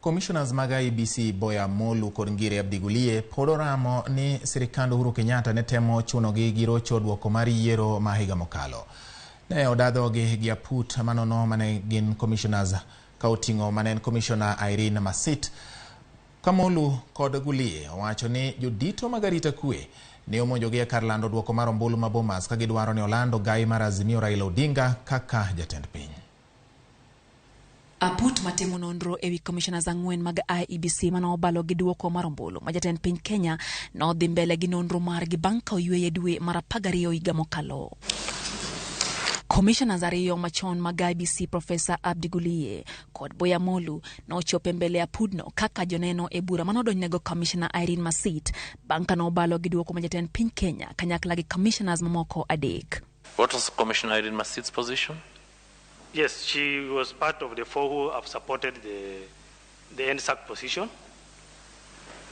Komishonas mag IEBC Boya Molu kod ngire Guliye podo ramo ni sirikand Uhuru Kenyatta ne temo chunogi gi rocho duoko mar yiero ma higa mokalo. Ne odadhogi gi aput manono mane gin Komishonas ka oting'o manen Komishona Irene Masit. Kamolu kod Guliye owacho ni jodito mag arita kwe ne omonjogi e kar lando duoko mar ombulu ma Bomas ka gidwaro ni Orlando gai mar Azimio Raila Odinga kaka jatend piny. Aput matimo nonro ewi Komishonas ang'wen mag IEBC mano obalo gi duoko mar ombulu ma jatend piny Kenya no dhi mbele gi nonro margi bang' ka oyueye dwe mar 12 higa mokalo. Komishonas ariyo machon mag IEBC Profesa Guliye kod Boya Molu no chope mbele apudno kaka joneno e bura manodonjnego Komishona Irene Masit bang' ka no obalo gi duoko ma jatend piny Kenya kanyakla gi Komishonas mamoko adek. What was Commissioner Irene Masit's position? Yes, she was part of the four who have supported the NSAC position.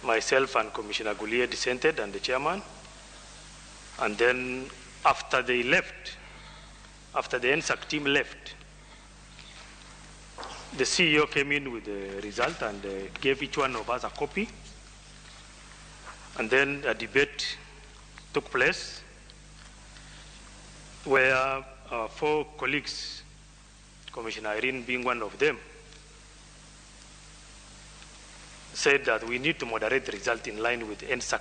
Myself and Commissioner Guliye dissented and the chairman. And then after they left, after the NSAC team left, the CEO came in with the result and gave each one of us a copy. And then a debate took place where 4 colleagues, Commissioner Irene being one of them, said that we need to moderate the result in line with NSAC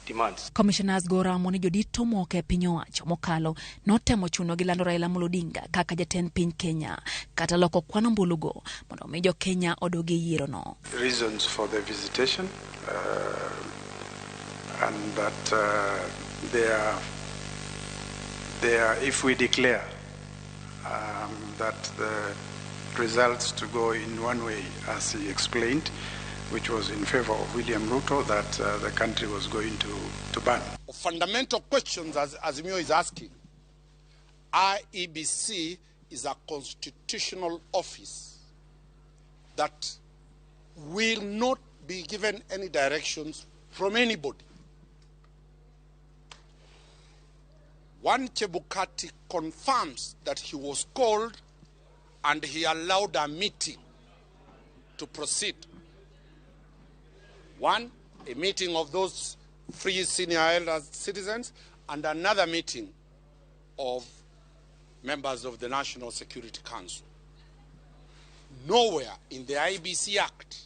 demands. Commissioners gora moni jodito moke piny owacho mokalo notemo chuno gi lando Raila Odinga kaka jatend piny Kenya kata loko kwano mbulugo mondo mi jo Kenya odogi yiero no. Reasons for the visitation and that they are if we declare that the results to go in one way, as he explained, which was in favor of William Ruto, that the country was going to ban. Fundamental questions as Azimio is asking. IEBC is a constitutional office that will not be given any directions from anybody. One Chebukati confirms that he was called and he allowed a meeting to proceed. One, a meeting of those free senior elder citizens, and another meeting of members of the National Security Council. Nowhere in the IEBC Act,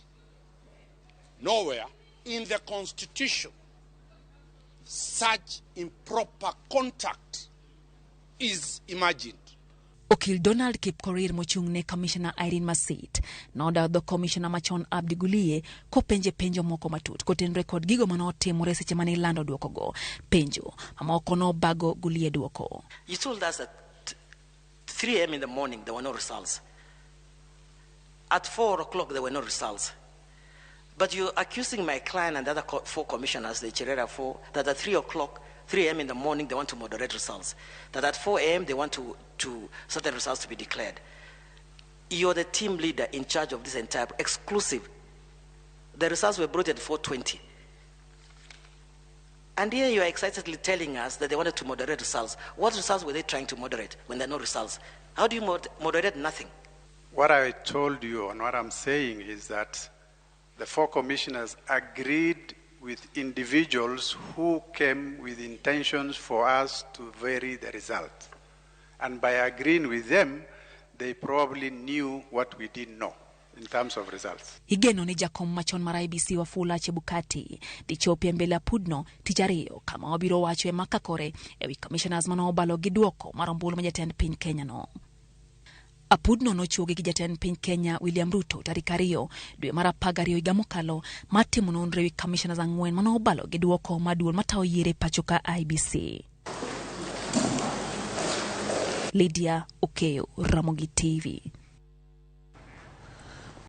nowhere in the Constitution, such improper contact is imagined. Okil Donald Kipkorir mochung ne Commissioner Irene Masit noda do Commissioner machon Guliye ko penjo moko matut kotenre kod gigo manotimore seche mane lando duoko go penjo amoko no bago Guliye duoko. You told us that 3 a.m. in the morning there were no results. At 4 o'clock there were no results. But you're accusing my client and the other 4 commissioners, the Cherera 4, that at 3 a.m. in the morning they want to moderate results. That at 4 a.m. they want to certain results to be declared. You're the team leader in charge of this entire exclusive. The results were brought at 4:20. And here you are excitedly telling us that they wanted to moderate results. What results were they trying to moderate when there are no results? How do you moderate nothing? What I told you and what I'm saying is that the 4 commissioners agreed with individuals who came with intentions for us to vary the result. And by agreeing with them, they probably knew what we didn't know in terms of results. Higeno ni jakom machon mar IEBC Wafula Chebukati dichopie mbele apudno tijario kama obiro wacho e makakore ewi Commissioners mano obalo gi duoko mar ombulu ma jatend piny Kenya no. Apudno nochuogi gi jatend piny Kenya William Ruto tarik 2 dwe mar 12 higa mokalo matimo nonro ewi Commissioners ang'wen mano obalo gi duoko maduol matayo yiero pacho ka IEBC. Lydia Okeyo, Ramogi TV.